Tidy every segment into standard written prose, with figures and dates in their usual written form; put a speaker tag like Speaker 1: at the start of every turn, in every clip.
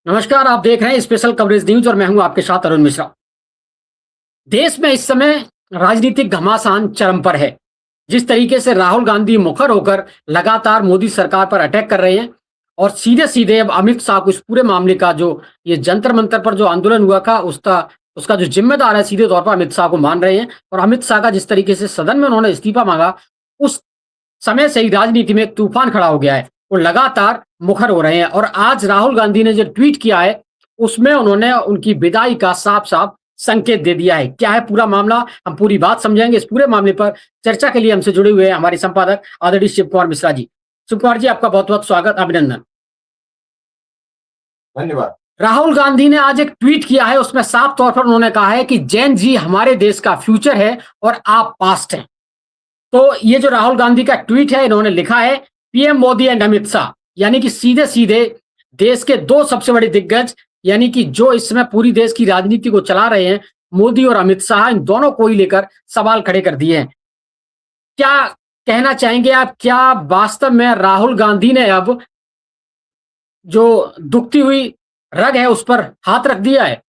Speaker 1: नमस्कार, आप देख रहे हैं स्पेशल कवरेज न्यूज और मैं हूं आपके साथ अरुण मिश्रा। देश में इस समय राजनीतिक घमासान चरम पर है। जिस तरीके से राहुल गांधी मुखर होकर लगातार मोदी सरकार पर अटैक कर रहे हैं और सीधे-सीधे अब अमित शाह को इस पूरे मामले का जो ये जंतर मंतर पर जो आंदोलन हुआ था उसका उसका जो जिम्मेदार है सीधे तौर पर अमित शाह को मान रहे हैं और अमित शाह का जिस तरीके से सदन में उन्होंने इस्तीफा मांगा, उस समय से ही राजनीति में एक तूफान खड़ा हो गया है। वो लगातार मुखर हो रहे हैं और आज राहुल गांधी ने जो ट्वीट किया है, उसमें उन्होंने उनकी विदाई का साफ-साफ संकेत दे दिया है। क्या है पूरा मामला? हम पूरी बात समझेंगे। इस पूरे मामले पर चर्चा के लिए हमसे जुड़े हुए हैं हमारे संपादक आदरणीय शिव कुमार मिश्रा जी। शिव कुमार जी, आपका बहुत-बहुत स्वागत, अभिनंदन।
Speaker 2: धन्यवाद।
Speaker 1: राहुल गांधी ने आज एक ट्वीट किया है, उसमें साफ तौर पर उन्होंने कहा है कि जैन जी हमारे देश का फ्यूचर है और आप पास्ट हैं। तो ये जो राहुल गांधी का ट्वीट है, इन्होंने लिखा है पीएम मोदी एंड अमित शाह, यानी कि सीधे-सीधे देश के 2 सबसे बड़े दिग्गज, यानी कि जो इस समय पूरी देश की राजनीति को चला रहे हैं, मोदी और अमित शाह, इन दोनों को ही लेकर सवाल खड़े कर दिए हैं। क्या कहना चाहेंगे आप? क्या वास्तव में राहुल गांधी ने अब जो दुखती हुई रग है, उस पर हाथ रख दिया है?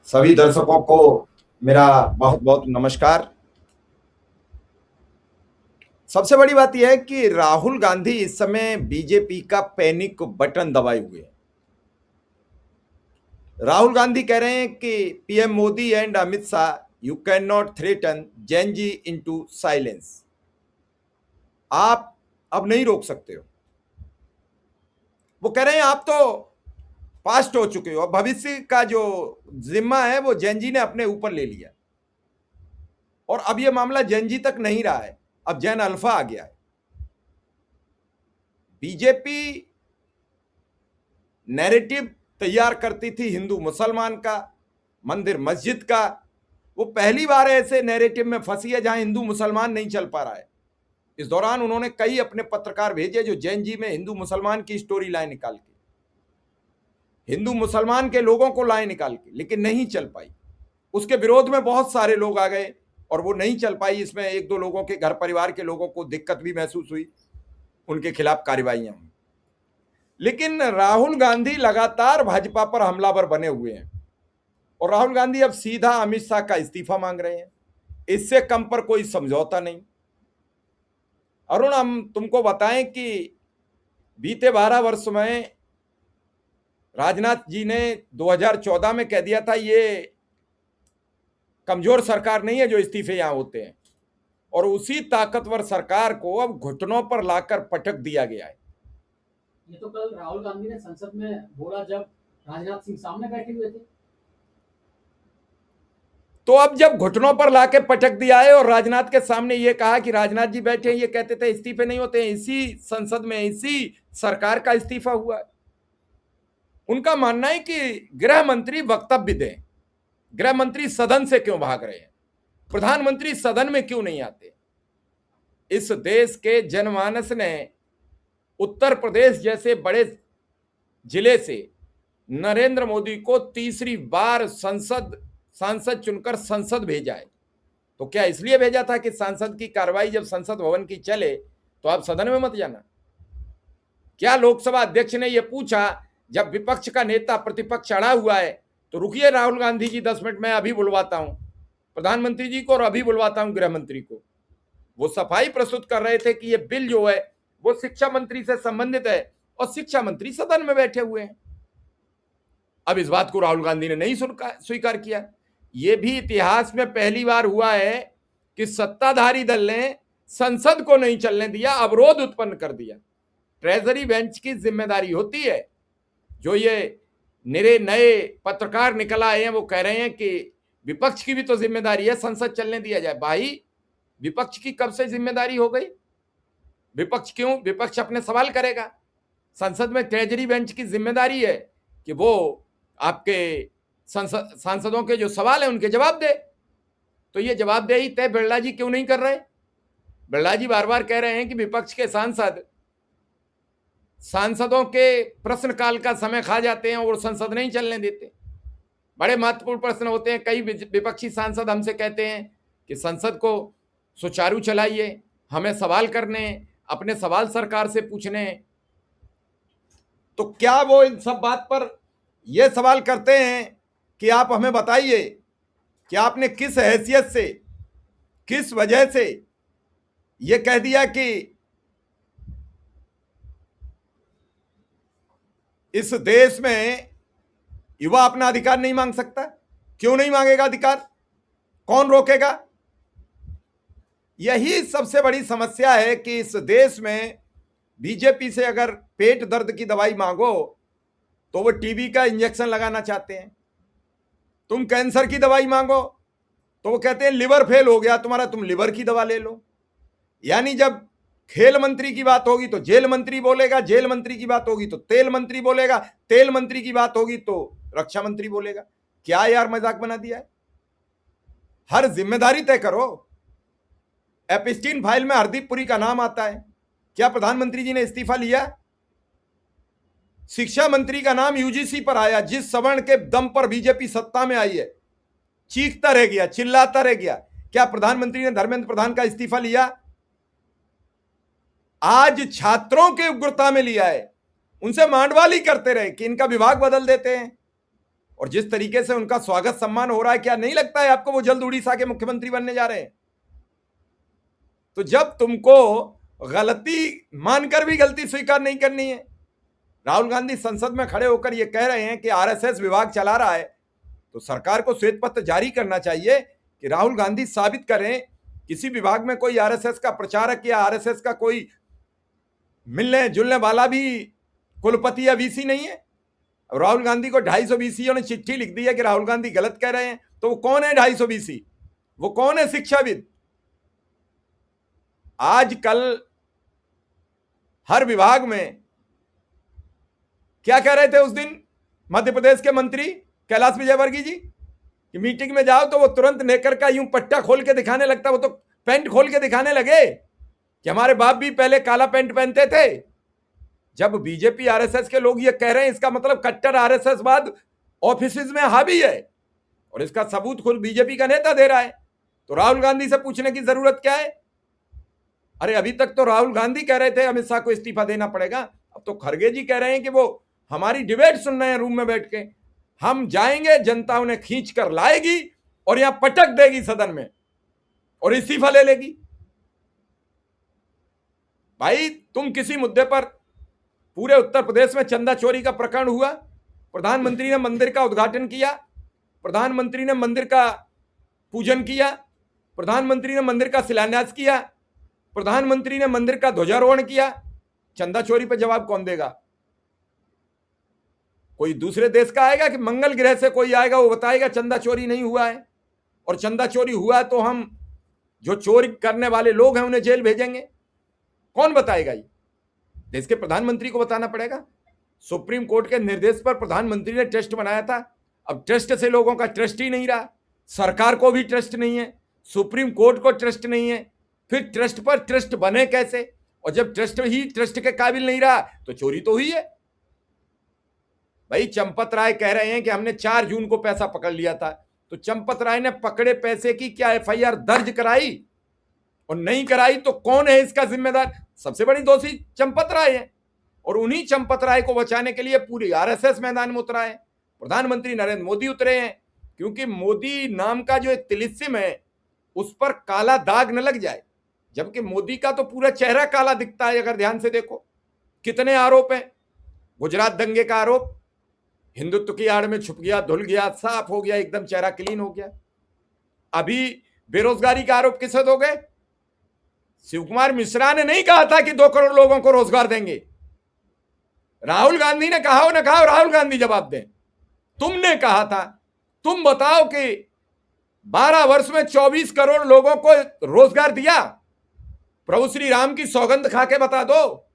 Speaker 2: सभी दर्शकों को मेरा बहुत बहुत नमस्कार। सबसे बड़ी बात यह है कि राहुल गांधी इस समय बीजेपी का पैनिक बटन दबाए हुए हैं। राहुल गांधी कह रहे हैं कि PM Modi and Amit Shah, you can not threaten Jain ji into silence. आप अब नहीं रोक सकते हो। वो कह रहे हैं आप तो पास्ट हो चुके हो, अब भविष्य का जो जिम्मा है वो जैन जी ने अपने ऊपर ले लिया और अब ये मामला जैन जी तक नहीं रहा है, अब जैन अल्फा आ गया है। बीजेपी नैरेटिव तैयार करती थी हिंदू मुसलमान का, मंदिर मस्जिद का। वो पहली बार ऐसे नैरेटिव में फंसी है जहां हिंदू मुसलमान नहीं चल पा रहा है। इस दौरान उन्होंने कई अपने पत्रकार भेजे जो जैन जी में हिंदू मुसलमान की स्टोरी लाइन निकाल के, हिंदू मुसलमान के लोगों को लाइन निकाल के, लेकिन नहीं चल पाई। उसके विरोध में बहुत सारे लोग आ गए और वो नहीं चल पाई। इसमें 1-2 लोगों के घर परिवार के लोगों को दिक्कत भी महसूस हुई, उनके खिलाफ कार्रवाइयां हुई। लेकिन राहुल गांधी लगातार भाजपा पर हमलावर बने हुए हैं और राहुल गांधी अब सीधा अमित शाह का इस्तीफा मांग रहे हैं। इससे कम पर कोई समझौता नहीं। अरुण, हम तुमको बताएं कि बीते 12 वर्ष में राजनाथ जी ने 2014 में कह दिया था ये कमजोर सरकार नहीं है जो इस्तीफे यहां होते हैं, और उसी ताकतवर सरकार को अब घुटनों पर लाकर पटक दिया गया है।
Speaker 1: ये तो कल राहुल गांधी ने संसद में बोला जब राजनाथ सिंह सामने बैठे हुए थे।
Speaker 2: तो अब जब घुटनों पर लाके पटक दिया है और राजनाथ के सामने ये कहा कि राजनाथ जी बैठे हैं, ये कहते थे इस्तीफे नहीं होते हैं, इसी संसद में इसी सरकार का इस्तीफा हुआ है। उनका मानना है कि गृह मंत्री वक्तव्य दें। गृह मंत्री सदन से क्यों भाग रहे हैं? प्रधानमंत्री सदन में क्यों नहीं आते? इस देश के जनमानस ने उत्तर प्रदेश जैसे बड़े जिले से नरेंद्र मोदी को तीसरी बार सांसद चुनकर संसद भेजा है। तो क्या इसलिए भेजा था कि सांसद की कार्रवाई जब संसद भवन की चले तो आप सदन में मत जाना? क्या लोकसभा अध्यक्ष ने यह पूछा जब विपक्ष का नेता प्रतिपक्ष अड़ा हुआ है तो रुकिए राहुल गांधी जी 10 मिनट में अभी बुलवाता हूं प्रधानमंत्री जी को और अभी बुलवाता हूं गृह मंत्री को? वो सफाई प्रस्तुत कर रहे थे कि ये बिल जो है वो शिक्षा मंत्री से संबंधित है और शिक्षा मंत्री सदन में बैठे हुए हैं। अब इस बात को राहुल गांधी ने नहीं स्वीकार किया। यह भी इतिहास में पहली बार हुआ है कि सत्ताधारी दल ने संसद को नहीं चलने दिया, अवरोध उत्पन्न कर दिया। ट्रेजरी बेंच की जिम्मेदारी होती है। जो ये नए पत्रकार निकल आए हैं वो कह रहे हैं कि विपक्ष की भी तो जिम्मेदारी है, संसद चलने दिया जाए। भाई, विपक्ष की कब से जिम्मेदारी हो गई? विपक्ष क्यों? विपक्ष अपने सवाल करेगा। संसद में ट्रेजरी बेंच की जिम्मेदारी है कि वो आपके सांसदों के जो सवाल है उनके जवाब दे। तो ये जवाबदेही तय बिरला जी क्यों नहीं कर रहे? बिरला जी बार बार कह रहे हैं कि विपक्ष के सांसदों के प्रश्नकाल का समय खा जाते हैं और संसद नहीं चलने देते। बड़े महत्वपूर्ण प्रश्न होते हैं। कई विपक्षी सांसद हमसे कहते हैं कि संसद को सुचारू चलाइए, हमें सवाल करने, अपने सवाल सरकार से पूछने। तो क्या वो इन सब बात पर यह सवाल करते हैं कि आप हमें बताइए कि आपने किस हैसियत से, किस वजह से यह कह दिया कि इस देश में युवा अपना अधिकार नहीं मांग सकता? क्यों नहीं मांगेगा अधिकार? कौन रोकेगा? यही सबसे बड़ी समस्या है कि इस देश में बीजेपी से अगर पेट दर्द की दवाई मांगो तो वो टीबी का इंजेक्शन लगाना चाहते हैं। तुम कैंसर की दवाई मांगो तो वो कहते हैं लिवर फेल हो गया तुम्हारा, तुम लिवर की दवा ले लो। यानी जब खेल मंत्री की बात होगी तो जेल मंत्री बोलेगा, जेल मंत्री की बात होगी तो तेल मंत्री बोलेगा, तेल मंत्री की बात होगी तो रक्षा मंत्री बोलेगा। क्या यार मजाक बना दिया है? हर जिम्मेदारी तय करो। एपिस्टीन फाइल में हरदीप पुरी का नाम आता है, क्या प्रधानमंत्री जी ने इस्तीफा लिया? शिक्षा मंत्री का नाम यूजीसी पर आया, जिस सवर्ण के दम पर बीजेपी सत्ता में आई है, चीखता रह गया, चिल्लाता रह गया। क्या प्रधानमंत्री ने धर्मेंद्र प्रधान का इस्तीफा लिया? आज छात्रों के उग्रता में लिया है, उनसे मांडवाली करते रहे कि इनका विभाग बदल देते हैं। और जिस तरीके से उनका स्वागत सम्मान हो रहा है, क्या नहीं लगता है आपको वो जल्द उड़ीसा के मुख्यमंत्री बनने जा रहे हैं? तो जब तुमको गलती मानकर भी गलती स्वीकार नहीं करनी है, राहुल गांधी संसद में खड़े होकर यह कह रहे हैं कि आरएसएस विभाग चला रहा है, तो सरकार को श्वेत पत्र जारी करना चाहिए कि राहुल गांधी साबित करें किसी विभाग में कोई आरएसएस का प्रचारक या आरएसएस का कोई मिलने जुलने वाला भी कुलपति या वीसी नहीं है। राहुल गांधी को 250 वीसीओं ने चिट्ठी लिख दी है कि राहुल गांधी गलत कह रहे हैं, तो वो कौन है 250 वीसी? वो कौन है शिक्षाविद? आजकल हर विभाग में क्या कह रहे थे उस दिन मध्य प्रदेश के मंत्री कैलाश विजयवर्गीय जी कि मीटिंग में जाओ तो वो तुरंत नेकर का यूं पट्टा खोल के दिखाने लगता, वो तो पैंट खोल के दिखाने लगे कि हमारे बाप भी पहले काला पैंट पहनते थे। जब बीजेपी आरएसएस के लोग ये कह रहे हैं, इसका मतलब कट्टर आरएसएसवाद ऑफिस में हावी है, और इसका सबूत खुद बीजेपी का नेता दे रहा है। तो राहुल गांधी से पूछने की जरूरत क्या है? अरे अभी तक तो राहुल गांधी कह रहे थे अमित शाह को इस्तीफा देना पड़ेगा, अब तो खड़गे जी कह रहे हैं कि वो हमारी डिबेट सुन रहे हैं रूम में बैठ के। हम जाएंगे, जनता उन्हें खींच कर लाएगी और यहां पटक देगी सदन में और इस्तीफा ले लेगी। भाई तुम किसी मुद्दे पर, पूरे उत्तर प्रदेश में चंदा चोरी का प्रकरण हुआ, प्रधानमंत्री ने मंदिर का उद्घाटन किया, प्रधानमंत्री ने मंदिर का पूजन किया, प्रधानमंत्री ने मंदिर का शिलान्यास किया, प्रधानमंत्री ने मंदिर का ध्वजारोहण किया। चंदा चोरी पर जवाब कौन देगा? कोई दूसरे देश का आएगा कि मंगल ग्रह से कोई आएगा वो बताएगा चंदा चोरी नहीं हुआ है? और चंदा चोरी हुआ है तो हम जो चोरी करने वाले लोग हैं उन्हें जेल भेजेंगे? कौन बताएगा? ये देश के प्रधानमंत्री को बताना पड़ेगा। सुप्रीम कोर्ट के निर्देश पर प्रधानमंत्री ने ट्रस्ट बनाया था, अब ट्रस्ट से लोगों का ट्रस्ट ही नहीं रहा, सरकार को भी ट्रस्ट नहीं है, सुप्रीम कोर्ट को ट्रस्ट नहीं है, फिर ट्रस्ट पर ट्रस्ट बने कैसे? और जब ट्रस्ट ही ट्रस्ट के काबिल नहीं रहा तो चोरी तो हुई है। भाई चंपत राय कह रहे हैं कि हमने 4 जून को पैसा पकड़ लिया था, तो चंपत राय ने पकड़े पैसे की क्या एफआईआर दर्ज कराई? और नहीं कराई तो कौन है इसका जिम्मेदार? सबसे बड़ी दोषी चंपत राय है, और उन्हीं चंपत राय को बचाने के लिए पूरी आरएसएस मैदान में उतरा है। प्रधानमंत्री नरेंद्र मोदी उतरे हैं, क्योंकि मोदी नाम का जो एक तिलिस्म है उस पर काला दाग न लग जाए, जबकि मोदी का तो पूरा चेहरा काला दिखता है। अगर ध्यान से देखो कितने आरोप हैं। गुजरात दंगे का आरोप, हिंदुत्व की आड़ में छुप गया, धुल गया, साफ हो गया, एकदम चेहरा क्लीन हो गया। अभी बेरोजगारी का आरोप किसे दोगे? शिव कुमार मिश्रा ने नहीं कहा था कि 2 करोड़ लोगों को रोजगार देंगे, राहुल गांधी ने कहा हो ना कहा, राहुल गांधी जवाब दें। तुमने कहा था, तुम बताओ कि 12 वर्ष में 24 करोड़ लोगों को रोजगार दिया। प्रभु श्री राम की सौगंध खा के बता दो,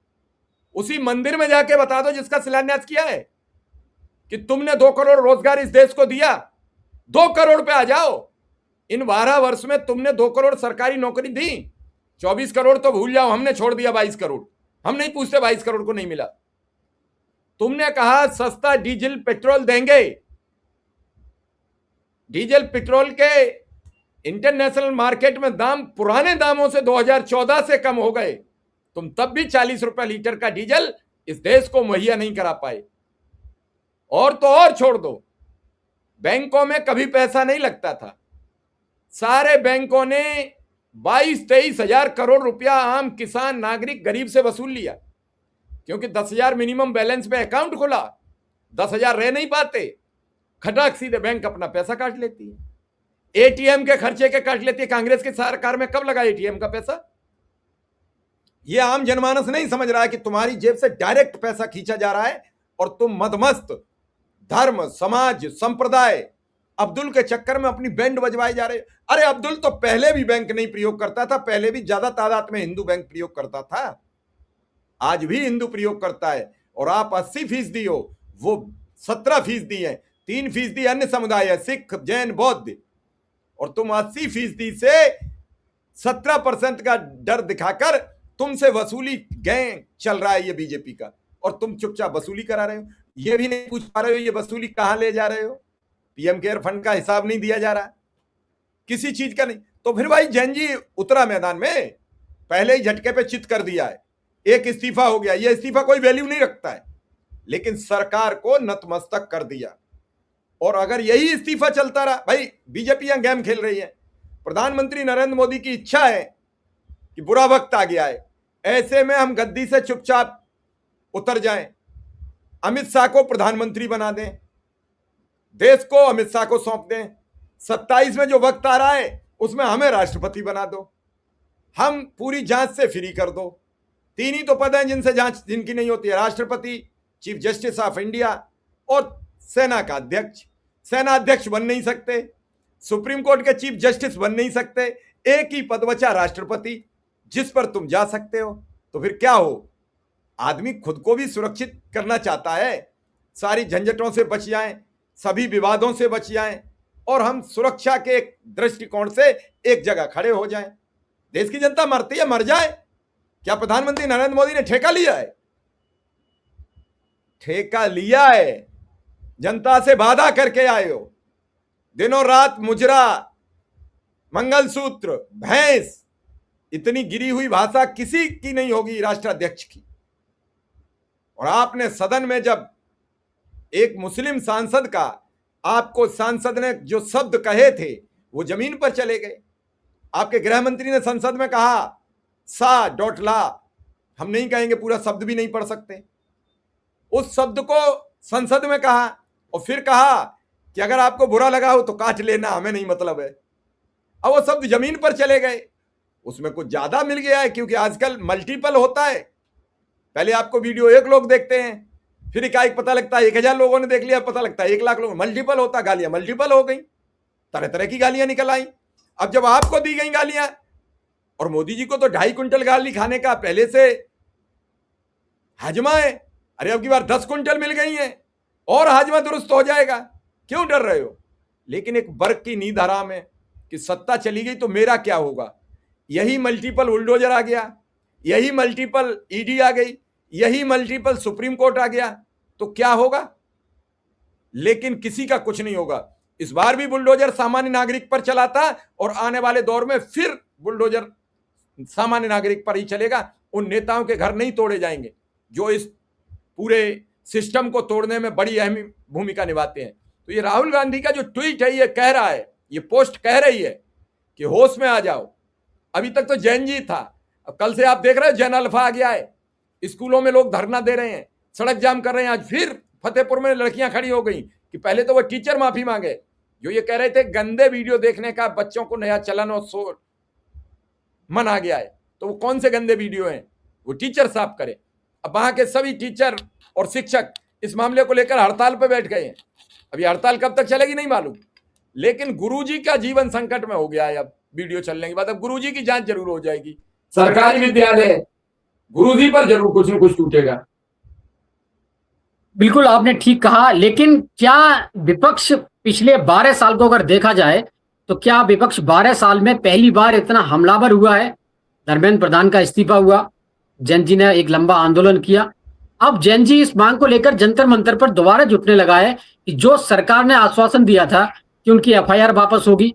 Speaker 2: उसी मंदिर में जाके बता दो जिसका शिलान्यास किया है कि तुमने 2 करोड़ रोजगार इस देश को दिया। 2 करोड़ पे आ जाओ। इन 12 वर्ष में तुमने 2 करोड़ सरकारी नौकरी दी, 24 करोड़ तो भूल जाओ, हमने छोड़ दिया 22 करोड़। हम नहीं पूछते 22 करोड़ को नहीं मिला। तुमने कहा सस्ता डीजल पेट्रोल देंगे, डीजल पेट्रोल के इंटरनेशनल मार्केट में दाम पुराने दामों से 2014 से कम हो गए। तुम तब भी 40 रुपए लीटर का डीजल इस देश को मुहैया नहीं करा पाए। और तो और छोड़ दो, बैंकों में कभी पैसा नहीं लगता था। सारे बैंकों ने 22-23 हजार करोड़ रुपया आम किसान, नागरिक, गरीब से वसूल लिया, क्योंकि 10,000 मिनिमम बैलेंस पे अकाउंट खुला, 10,000 रह नहीं पाते, खटाक सीधे बैंक अपना पैसा काट लेती है, एटीएम के खर्चे के काट लेती है। कांग्रेस की सरकार में कब लगा एटीएम का पैसा? ये आम जनमानस नहीं समझ रहा है कि तुम्हारी जेब से डायरेक्ट पैसा खींचा जा रहा है और तुम मदमस्त धर्म, समाज, संप्रदाय, अब्दुल के चक्कर में अपनी बैंड बजवाए जा रहे। अरे अब्दुल तो पहले भी बैंक नहीं प्रयोग करता था, पहले भी ज्यादा तादाद में हिंदू बैंक प्रयोग करता था, आज भी हिंदू प्रयोग करता है। और आप 80% हो, वो 17% है, 3% अन्य समुदाय है, सिख, जैन, बौद्ध, और तुम 80% से 17% का डर दिखाकर तुमसे वसूली गैंग चल रहा है ये बीजेपी का, और तुम चुपचाप वसूली करा रहे हो। ये भी नहीं पूछ पा रहे हो ये वसूली कहां ले जा रहे हो। पीएम केयर फंड का हिसाब नहीं दिया जा रहा, किसी चीज का नहीं। तो फिर भाई जैन जी उतरा मैदान में, पहले ही झटके पे चित कर दिया है, एक इस्तीफा हो गया। ये इस्तीफा कोई वैल्यू नहीं रखता है, लेकिन सरकार को नतमस्तक कर दिया। और अगर यही इस्तीफा चलता रहा, भाई बीजेपी यहां गेम खेल रही है। प्रधानमंत्री नरेंद्र मोदी की इच्छा है कि बुरा वक्त आ गया है, ऐसे में हम गद्दी से चुपचाप उतर जाएं, अमित शाह को प्रधानमंत्री बना दें, देश को अमित शाह को सौंप दें, 27 में जो वक्त आ रहा है उसमें हमें राष्ट्रपति बना दो, हम पूरी जांच से फ्री कर दो। 3 ही तो पद हैं जिनसे जांच जिनकी नहीं होती है, राष्ट्रपति, चीफ जस्टिस ऑफ इंडिया और सेना का अध्यक्ष। सेना अध्यक्ष बन नहीं सकते, सुप्रीम कोर्ट के चीफ जस्टिस बन नहीं सकते, एक ही पद बचा राष्ट्रपति, जिस पर तुम जा सकते हो। तो फिर क्या हो, आदमी खुद को भी सुरक्षित करना चाहता है, सारी झंझटों से बच जाएं, सभी विवादों से बच जाएं, और हम सुरक्षा के एक दृष्टिकोण से एक जगह खड़े हो जाएं। देश की जनता मरती है, मर जाए। क्या प्रधानमंत्री नरेंद्र मोदी ने ठेका लिया है? ठेका लिया है, जनता से वादा करके आए हो, दिनों रात मुजरा, मंगलसूत्र, भैंस, इतनी गिरी हुई भाषा किसी की नहीं होगी राष्ट्राध्यक्ष की। और आपने सदन में जब एक मुस्लिम सांसद का, आपको सांसद ने जो शब्द कहे थे वो जमीन पर चले गए। आपके गृह मंत्री ने संसद में कहा सा.ला, हम नहीं कहेंगे, पूरा शब्द भी नहीं पढ़ सकते, उस शब्द को संसद में कहा, और फिर कहा कि अगर आपको बुरा लगा हो तो काट लेना, हमें नहीं मतलब है। अब वो शब्द जमीन पर चले गए। उसमें कुछ ज्यादा मिल गया है, क्योंकि आजकल मल्टीपल होता है। पहले आपको वीडियो 1 लोग देखते हैं, फिर एकाएक पता लगता है 1,000 लोगों ने देख लिया, पता लगता है 1 लाख लोग, मल्टीपल होता, गालियां मल्टीपल हो गई, तरह तरह की गालियां निकल आई। अब जब आपको दी गई गालियां, और मोदी जी को तो 2.5 क्विंटल गाली खाने का पहले से हाजमा है, अरे अब की बार 10 क्विंटल मिल गई है और हाजमा दुरुस्त हो जाएगा, क्यों डर रहे हो? लेकिन एक वर्ग की नींद हराम है कि सत्ता चली गई तो मेरा क्या होगा। यही मल्टीपल बुलडोजर आ गया, यही मल्टीपल ईडी आ गई, यही मल्टीपल सुप्रीम कोर्ट आ गया, तो क्या होगा? लेकिन किसी का कुछ नहीं होगा। इस बार भी बुलडोजर सामान्य नागरिक पर चला था, और आने वाले दौर में फिर बुलडोजर सामान्य नागरिक पर ही चलेगा। उन नेताओं के घर नहीं तोड़े जाएंगे जो इस पूरे सिस्टम को तोड़ने में बड़ी अहम भूमिका निभाते हैं। तो ये राहुल गांधी का जो ट्वीट है, ये कह रहा है, ये पोस्ट कह रही है कि होश में आ जाओ। अभी तक तो जैन जी था, अब कल से आप देख रहे हो जैन अल्फा आ गया है। स्कूलों में लोग धरना दे रहे हैं, सड़क जाम कर रहे हैं। आज फिर फतेहपुर में लड़कियां खड़ी हो गई कि पहले तो वो टीचर माफी मांगे, जो ये कह रहे थे गंदे वीडियो देखने का बच्चों को नया चलन और मन आ गया है। तो वो कौन से गंदे वीडियो हैं, वो टीचर साफ करे। अब वहां के सभी टीचर और शिक्षक इस मामले को लेकर हड़ताल पर बैठ गए हैं। अभी हड़ताल कब तक चलेगी नहीं मालूम, लेकिन गुरुजी का जीवन संकट में हो गया है। अब वीडियो चलने के बाद अब गुरुजी की जांच जरूर हो जाएगी। सरकारी विद्यालय, गुरुजी पर जरूर कुछ न कुछ टूटेगा।
Speaker 1: बिल्कुल आपने ठीक कहा, लेकिन क्या विपक्ष पिछले 12 साल को अगर देखा जाए तो क्या विपक्ष 12 साल में पहली बार इतना हमलावर हुआ है? धर्मेंद्र प्रधान का इस्तीफा हुआ, जैन जी ने एक लंबा आंदोलन किया, अब जैन जी इस मांग को लेकर जंतर मंतर पर दोबारा जुटने लगा है कि जो सरकार ने आश्वासन दिया था कि उनकी एफआईआर वापस होगी,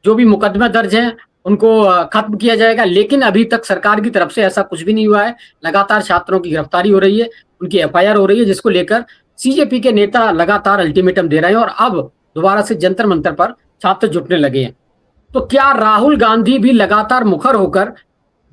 Speaker 1: जो भी मुकदमे दर्ज हैं उनको खत्म किया जाएगा, लेकिन अभी तक सरकार की तरफ से ऐसा कुछ भी नहीं हुआ है। लगातार छात्रों की गिरफ्तारी हो रही है। उनकी एफआईआर हो रही है, जिसको लेकर सीजेपी के नेता लगातार अल्टीमेटम दे रहे हैं और अब दोबारा से जंतर मंतर पर छात्र जुटने लगे हैं। तो क्या राहुल गांधी भी लगातार मुखर होकर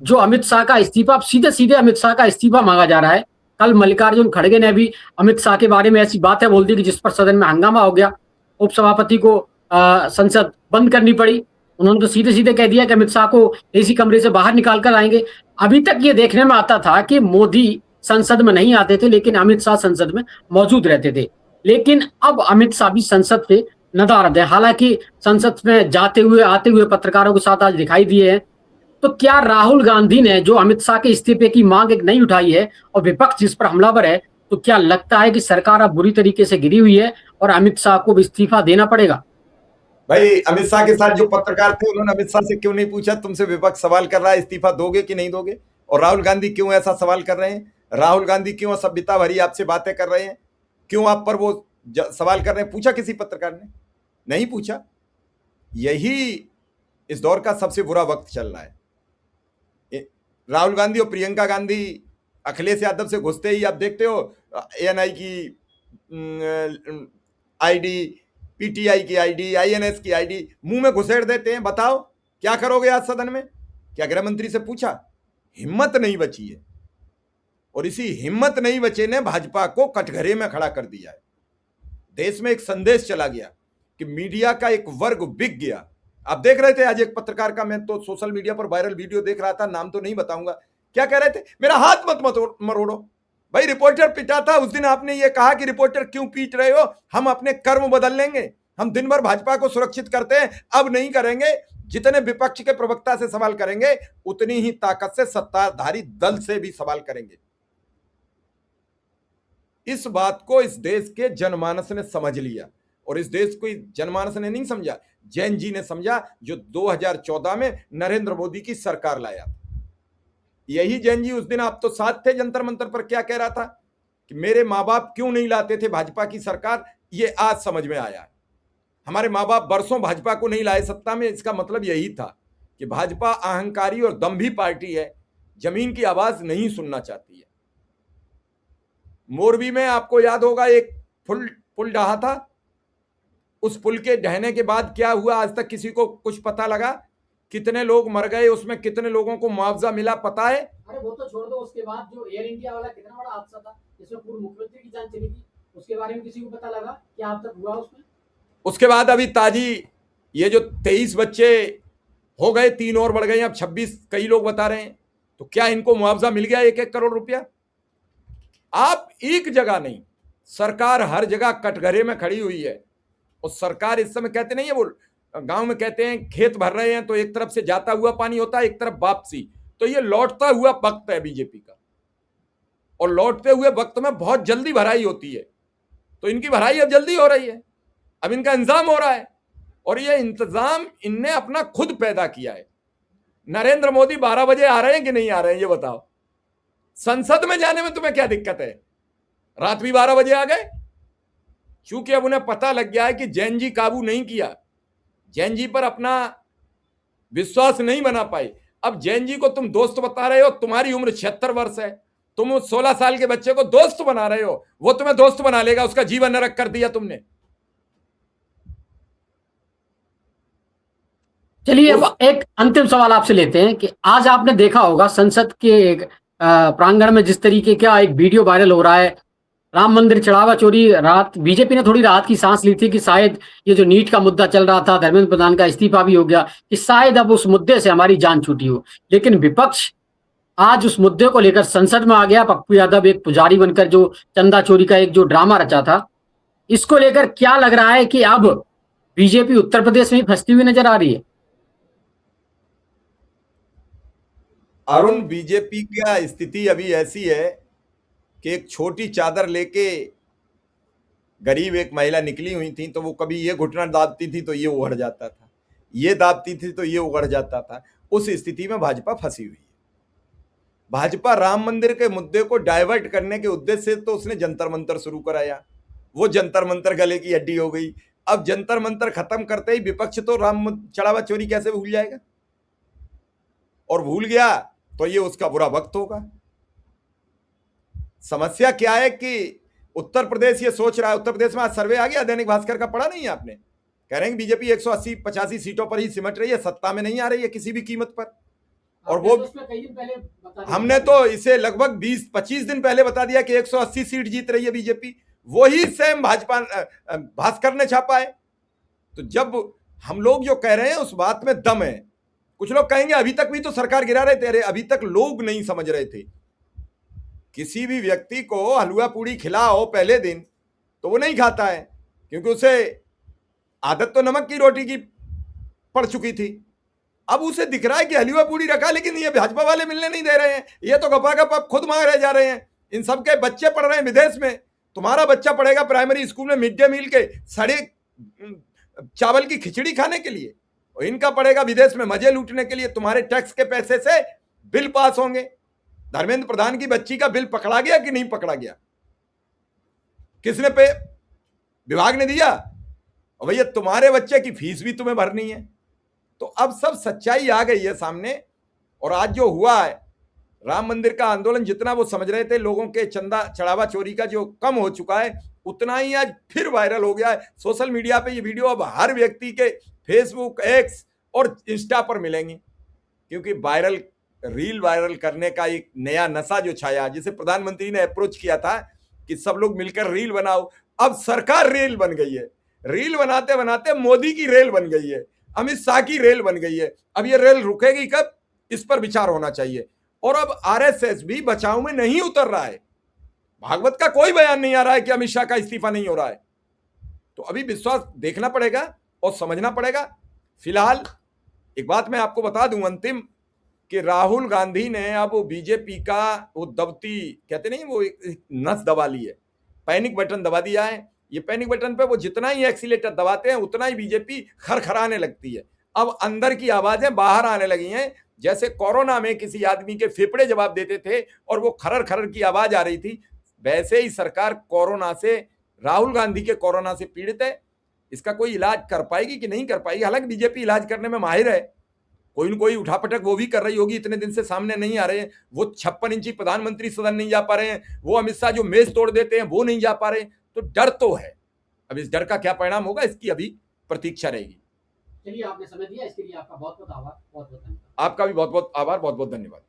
Speaker 1: जो अमित शाह का इस्तीफा, अब सीधे सीधे अमित शाह का इस्तीफा मांगा जा रहा है। कल मल्लिकार्जुन खड़गे ने भी अमित शाह के बारे में ऐसी बातें बोल दी कि जिस पर सदन में हंगामा हो गया। उपसभापति को संसद बंद करनी पड़ी। उन्होंने तो सीधे सीधे कह दिया कि अमित शाह को एसी कमरे से बाहर निकाल कर आएंगे। अभी तक ये देखने में आता था कि मोदी संसद में नहीं आते थे, लेकिन अमित शाह संसद में मौजूद रहते थे। लेकिन अब अमित शाह भी संसद से नदारद है। हालांकि संसद में जाते हुए आते हुए पत्रकारों के साथ आज दिखाई दिए हैं। तो क्या राहुल गांधी ने जो अमित शाह के इस्तीफे की मांग एक नहीं उठाई है और विपक्ष जिस पर हमलावर है, तो क्या लगता है कि सरकार अब बुरी तरीके से गिरी हुई है और अमित शाह को भी इस्तीफा देना पड़ेगा?
Speaker 2: भाई, अमित शाह के साथ जो पत्रकार थे उन्होंने अमित शाह से क्यों नहीं पूछा, तुमसे विपक्ष सवाल कर रहा है इस्तीफा दोगे कि नहीं दोगे? और राहुल गांधी क्यों ऐसा सवाल कर रहे हैं? राहुल गांधी क्यों सभ्यता भरी आपसे बातें कर रहे हैं? क्यों आप पर वो सवाल कर रहे हैं? पूछा किसी पत्रकार ने? नहीं पूछा। यही इस दौर का सबसे बुरा वक्त चल रहा है। राहुल गांधी और प्रियंका गांधी अखिलेश यादव से घुसते ही आप देखते हो एएनआई की आईडी, पीटीआई की आईडी, आईएनएस की आईडी मुंह में घुसेड़ देते हैं। बताओ क्या करोगे आज सदन में? क्या गृह मंत्री से पूछा? हिम्मत नहीं बची है। और इसी हिम्मत नहीं बचे ने भाजपा को कटघरे में खड़ा कर दिया है। देश में एक संदेश चला गया कि मीडिया का एक वर्ग बिक गया। आप देख रहे थे आज एक पत्रकार का, मैं तो सोशल मीडिया पर वायरल वीडियो देख रहा था, नाम तो नहीं बताऊंगा। क्या कह रहे थे? मेरा हाथ मत मरोड़ो। भाई, रिपोर्टर पिटा था उस दिन, आपने ये कहा कि रिपोर्टर क्यों पीट रहे हो, हम अपने कर्म बदल लेंगे, हम दिन भर भाजपा को सुरक्षित करते हैं, अब नहीं करेंगे। जितने विपक्ष के प्रवक्ता से सवाल करेंगे उतनी ही ताकत से सत्ताधारी दल से भी सवाल करेंगे। इस बात को इस देश के जनमानस ने समझ लिया, और इस देश को जनमानस ने नहीं समझा, जैन जी ने समझा, जो 2014 में नरेंद्र मोदी की सरकार लाया था। यही जैन जी उस दिन, आप तो साथ थे जंतर मंतर पर, क्या कह रहा था कि मेरे माँ बाप क्यों नहीं लाते थे भाजपा की सरकार, ये आज समझ में आया है। हमारे माँ बाप बरसों भाजपा को नहीं लाए सत्ता में, इसका मतलब यही था कि भाजपा अहंकारी और दंभी पार्टी है, जमीन की आवाज नहीं सुनना चाहती है। मोरबी में आपको याद होगा एक पुल ढहा था, उस पुल के ढहने के बाद क्या हुआ आज तक किसी को कुछ पता लगा? कितने लोग मर गए, उसमें कितने लोगों को मुआवजा मिला पता है?
Speaker 1: अरे वो तो छोड़ दो, उसके बाद जो एयर इंडिया वाला कितना बड़ा हादसा था जिसमें पूर्व मुख्यमंत्री की जान चली गई, उसके बारे में किसी को पता लगा क्या अब तक हुआ उसमें? उसके
Speaker 2: बाद अभी ताजी ये जो 23 बच्चे हो गए, 3 और बढ़ गए, अब 26 कई लोग बता रहे हैं, तो क्या इनको मुआवजा मिल गया 1-1 करोड़ रुपया? आप एक जगह नहीं, सरकार हर जगह कटघरे में खड़ी हुई है। और सरकार इस समय कहते नहीं है, वो गांव में कहते हैं खेत भर रहे हैं तो एक तरफ से जाता हुआ पानी होता है, एक तरफ वापसी, तो ये लौटता हुआ वक्त है बीजेपी का। और लौटते हुए वक्त में बहुत जल्दी भराई होती है, तो इनकी भराई अब जल्दी हो रही है, अब इनका इंतजाम हो रहा है। और ये इंतजाम इनने अपना खुद पैदा किया है। नरेंद्र मोदी 12 बजे आ रहे हैं कि नहीं आ रहे हैं, ये बताओ। संसद में जाने में तुम्हें क्या दिक्कत है? रात भी 12 बजे आ गए, क्योंकि अब उन्हें पता लग गया है कि जैन जी काबू नहीं किया, जैन जी पर अपना विश्वास नहीं बना पाए। अब जैन जी को तुम दोस्त बता रहे हो, तुम्हारी उम्र 76 वर्ष है, तुम 16 साल के बच्चे को दोस्त बना रहे हो, वो तुम्हें दोस्त बना लेगा? उसका जीवन नरक कर दिया तुमने। चलिए अब एक अंतिम सवाल आपसे लेते हैं कि आज आपने देखा होगा संसद के प्रांगण में जिस तरीके का एक वीडियो वायरल हो रहा है, राम मंदिर चढ़ावा चोरी। रात बीजेपी ने थोड़ी राहत की सांस ली थी कि शायद ये जो नीट का मुद्दा चल रहा था, धर्मेंद्र प्रधान का इस्तीफा भी हो गया, कि शायद अब उस मुद्दे से हमारी जान छूटी हो। लेकिन विपक्ष आज उस मुद्दे को लेकर संसद में आ गया। पप्पू यादव एक पुजारी बनकर जो चंदा चोरी का एक जो ड्रामा रचा था, इसको लेकर क्या लग रहा है कि अब बीजेपी उत्तर प्रदेश में फंसती हुई नजर आ रही है? अरुण, बीजेपी का स्थिति अभी ऐसी है कि एक छोटी चादर लेके गरीब एक महिला निकली हुई थी, तो वो कभी ये घुटना दाबती थी तो ये उगड़ जाता था, ये दाबती थी तो ये उगड़ जाता था। उस स्थिति में भाजपा फंसी हुई है। भाजपा राम मंदिर के मुद्दे को डाइवर्ट करने के उद्देश्य से तो उसने जंतर मंतर शुरू कराया, वो जंतर मंतर गले की हड्डी हो गई। अब जंतर मंतर खत्म करते ही विपक्ष तो राम चढ़ावा चोरी कैसे भूल जाएगा? और भूल गया तो ये उसका बुरा वक्त होगा। समस्या क्या है कि उत्तर प्रदेश ये सोच रहा है, उत्तर प्रदेश में आज सर्वे आ गया, दैनिक भास्कर का पढ़ा नहीं है आपने? कह रहे हैं कि बीजेपी 180-85 सीटों पर ही सिमट रही है, सत्ता में नहीं आ रही है किसी भी कीमत पर। और वो
Speaker 1: कई दिन पहले बता दिया
Speaker 2: हमने तो इसे लगभग 20-25 दिन पहले बता दिया कि 180 सीट जीत रही है बीजेपी। वही सेम भाजपा भास्कर ने छापा है। तो जब हम लोग जो कह रहे हैं उस बात में दम है। कुछ लोग कहेंगे अभी तक भी तो सरकार गिरा रहे थे। अरे अभी तक लोग नहीं समझ रहे थे। किसी भी व्यक्ति को हलवा पूड़ी खिलाओ पहले दिन तो वो नहीं खाता है, क्योंकि उसे आदत तो नमक की रोटी की पड़ चुकी थी। अब उसे दिख रहा है कि हलवा पूड़ी रखा, लेकिन ये भाजपा वाले मिलने नहीं दे रहे हैं। ये तो गपागप अब खुद मांग रहे जा रहे हैं। इन सबके बच्चे पढ़ रहे हैं विदेश में। तुम्हारा बच्चा पढ़ेगा प्राइमरी स्कूल में मिड डे मील के सड़े चावल की खिचड़ी खाने के लिए, और इनका पढ़ेगा विदेश में मजे लूटने के लिए। तुम्हारे टैक्स के पैसे से बिल पास होंगे। धर्मेंद्र प्रधान की बच्ची का बिल पकड़ा गया कि नहीं पकड़ा गया? किसने पे? विभाग ने दिया। और भैया तुम्हारे बच्चे की फीस भी तुम्हें भरनी है। तो अब सब सच्चाई आ गई है सामने। और आज जो हुआ है राम मंदिर का आंदोलन, जितना वो समझ रहे थे लोगों के चंदा चढ़ावा चोरी का जो कम हो चुका है, उतना ही आज फिर वायरल हो गया है। सोशल मीडिया पे ये वीडियो अब हर व्यक्ति के फेसबुक, एक्स और इंस्टा पर मिलेंगी, क्योंकि रील वायरल करने का एक नया नशा जो छाया, जिसे प्रधानमंत्री ने अप्रोच किया था कि सब लोग मिलकर रील बनाओ। अब सरकार रील बन गई है। रील बनाते बनाते मोदी की रेल बन गई है, अमित शाह की रेल बन गई है। अब ये रेल रुकेगी कब, इस पर विचार होना चाहिए। और अब आरएसएस भी बचाव में नहीं उतर रहा है। भागवत का कोई बयान नहीं आ रहा है कि अमित शाह का इस्तीफा नहीं हो रहा है। तो अभी विश्वास देखना पड़ेगा और समझना पड़ेगा। फिलहाल एक बात मैं आपको बता दूं अंतिम, कि राहुल गांधी ने अब बीजेपी का वो दबती, कहते नहीं, वो नस दबा ली है, पैनिक बटन दबा दिया है। ये पैनिक बटन पे वो जितना ही एक्सीलेटर दबाते हैं उतना ही बीजेपी खरखराने लगती है। अब अंदर की आवाजें बाहर आने लगी हैं। जैसे कोरोना में किसी आदमी के फेफड़े जवाब देते थे और वो खरर खरर की आवाज आ रही थी, वैसे ही सरकार कोरोना से, राहुल गांधी के कोरोना से पीड़ित है। इसका कोई इलाज कर पाएगी कि नहीं कर पाएगी? हालांकि बीजेपी इलाज करने में माहिर है, कोई न कोई उठापटक वो भी कर रही होगी। इतने दिन से सामने नहीं आ रहे हैं। वो 56 इंची प्रधानमंत्री सदन नहीं जा पा रहे हैं, वो अमित शाह जो मेज तोड़ देते हैं वो नहीं जा पा रहे। तो डर तो है। अब इस डर का क्या परिणाम होगा, इसकी अभी प्रतीक्षा रहेगी।
Speaker 1: चलिए, आपने समय दिया इसके लिए आपका बहुत बहुत आभार, बहुत बहुत धन्यवाद।
Speaker 2: आपका भी बहुत बहुत आभार, बहुत बहुत धन्यवाद।